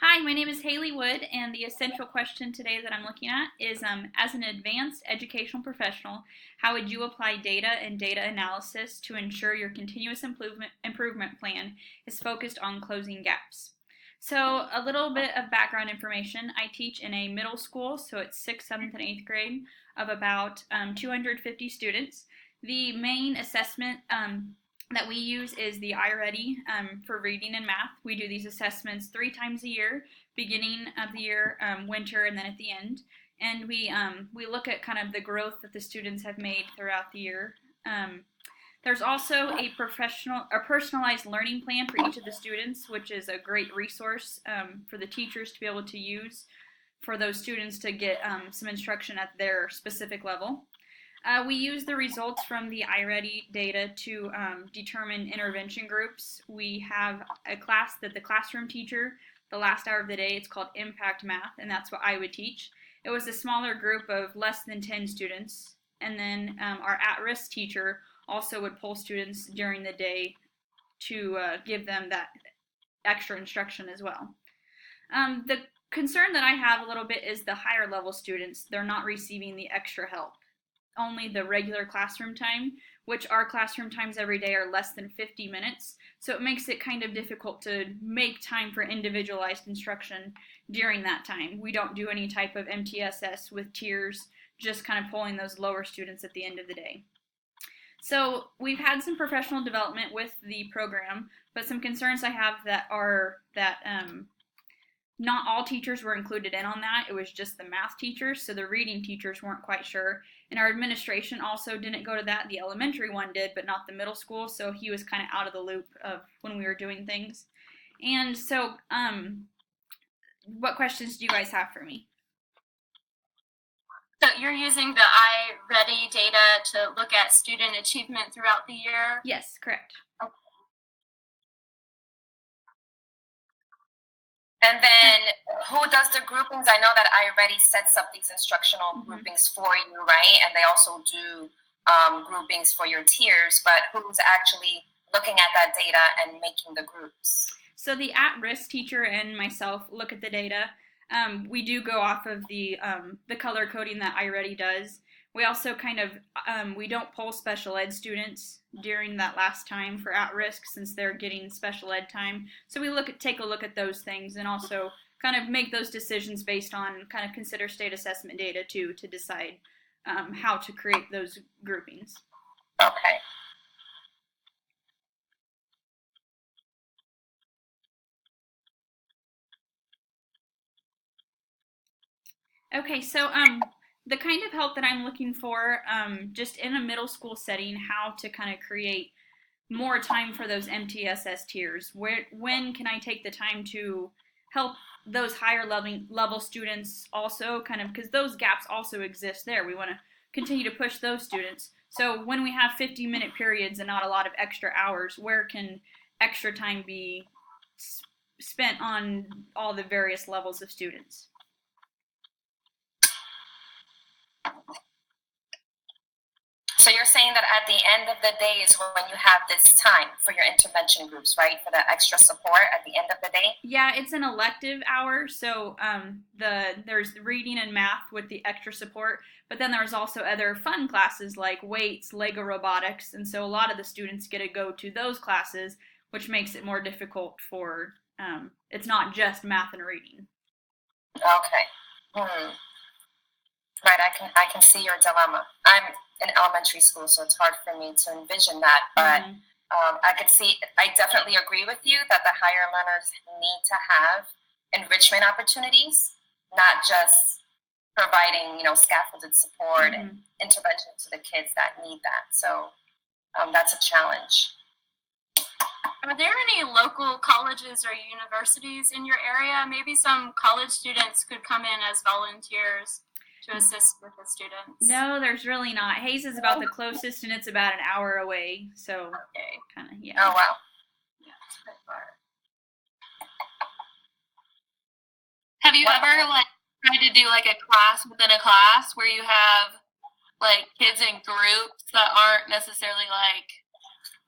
Hi, my name is Haley Wood, and the essential question today that I'm looking at is as an advanced educational professional, how would you apply data and data analysis to ensure your continuous improvement plan is focused on closing gaps? So, a little bit of background information. I teach in a middle school, so it's 6th, 7th, and 8th grade, of about 250 students. The main assessment that we use is the iReady for reading and math. We do these assessments 3 times a year, beginning of the year, winter, and then at the end. And we look at kind of the growth that the students have made throughout the year. There's also a personalized learning plan for each of the students, which is a great resource for the teachers to be able to use for those students to get some instruction at their specific level. We use the results from the iReady data to determine intervention groups. We have a class that the classroom teacher, the last hour of the day, it's called Impact Math, and that's what I would teach. It was a smaller group of less than 10 students, and then our at-risk teacher also would pull students during the day to give them that extra instruction as well. The concern that I have a little bit is the higher level students, they're not receiving the extra help, only the regular classroom time, which our classroom times every day are less than 50 minutes. So it makes it kind of difficult to make time for individualized instruction during that time. We don't do any type of MTSS with tiers, just kind of pulling those lower students at the end of the day. So we've had some professional development with the program, but some concerns I have that are that not all teachers were included in on that. It was just the math teachers, so the reading teachers weren't quite sure. And our administration also didn't go to that. The elementary one did, but not the middle school, so he was kind of out of the loop of when we were doing things. And so, what questions do you guys have for me? So you're using the iReady data to look at student achievement throughout the year? Yes, correct. And then who does the groupings? I know that iReady sets up these instructional groupings for you, right? And they also do groupings for your tiers, but who's actually looking at that data and making the groups? So the at-risk teacher and myself look at the data. We do go off of the color coding that iReady does. We also kind of, we don't pull special ed students during that last time for at-risk since they're getting special ed time. So we take a look at those things and also kind of make those decisions based on kind of consider state assessment data too to decide how to create those groupings. Okay. Okay, so the kind of help that I'm looking for, just in a middle school setting, how to kind of create more time for those MTSS tiers. When can I take the time to help those higher level students also kind of, because those gaps also exist there. We want to continue to push those students. So when we have 50-minute periods and not a lot of extra hours, where can extra time be spent on all the various levels of students? So you're saying that at the end of the day is when you have this time for your intervention groups, right? For the extra support at the end of the day? Yeah, it's an elective hour, so there's reading and math with the extra support, but then there's also other fun classes like weights, Lego robotics, and so a lot of the students get to go to those classes, which makes it more difficult for, it's not just math and reading. Okay. Right, I can see your dilemma. I'm in elementary school, so it's hard for me to envision that. But I definitely agree with you that the higher learners need to have enrichment opportunities, not just providing, scaffolded support and intervention to the kids that need that. So that's a challenge. Are there any local colleges or universities in your area? Maybe some college students could come in as volunteers to assist with the students. No, there's really not. Hays is about the closest, and it's about an hour away. So, okay, kind of, yeah. Oh wow. Yeah, it's quite far. Have you ever tried to do like a class within a class where you have like kids in groups that aren't necessarily like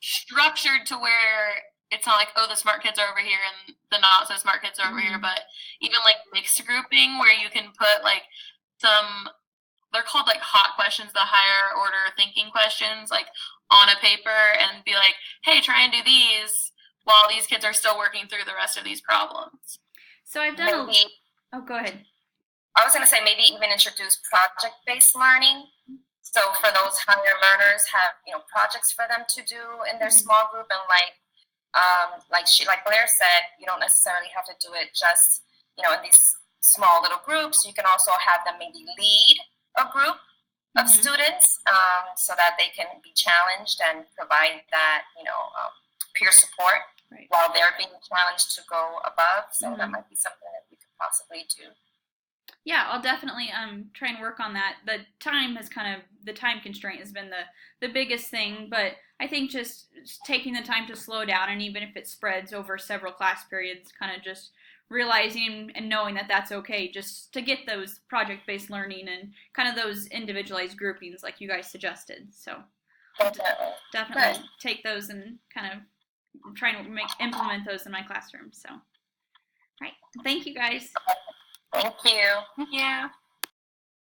structured to where it's not like, oh, the smart kids are over here and the not so smart kids are over here, but even like mixed grouping where you can put like some, they're called like hot questions, the higher order thinking questions, like on a paper, and be like, hey, try and do these while these kids are still working through the rest of these problems. So I've done Maybe, oh, go ahead. I was going to say maybe even introduce project-based learning. So for those higher learners, have projects for them to do in their small group, and like Blair said, you don't necessarily have to do it just in these small little groups. You can also have them maybe lead a group of students, so that they can be challenged and provide that peer support while they're being challenged to go above. So that might be something that we could possibly do. Yeah, I'll definitely try and work on that. The time constraint has been the biggest thing, but I think just taking the time to slow down, and even if it spreads over several class periods, kind of just realizing and knowing that that's okay, just to get those project-based learning and kind of those individualized groupings like you guys suggested. So definitely take those and kind of try and implement those in my classroom. So, all right, thank you guys. Thank you. Thank you.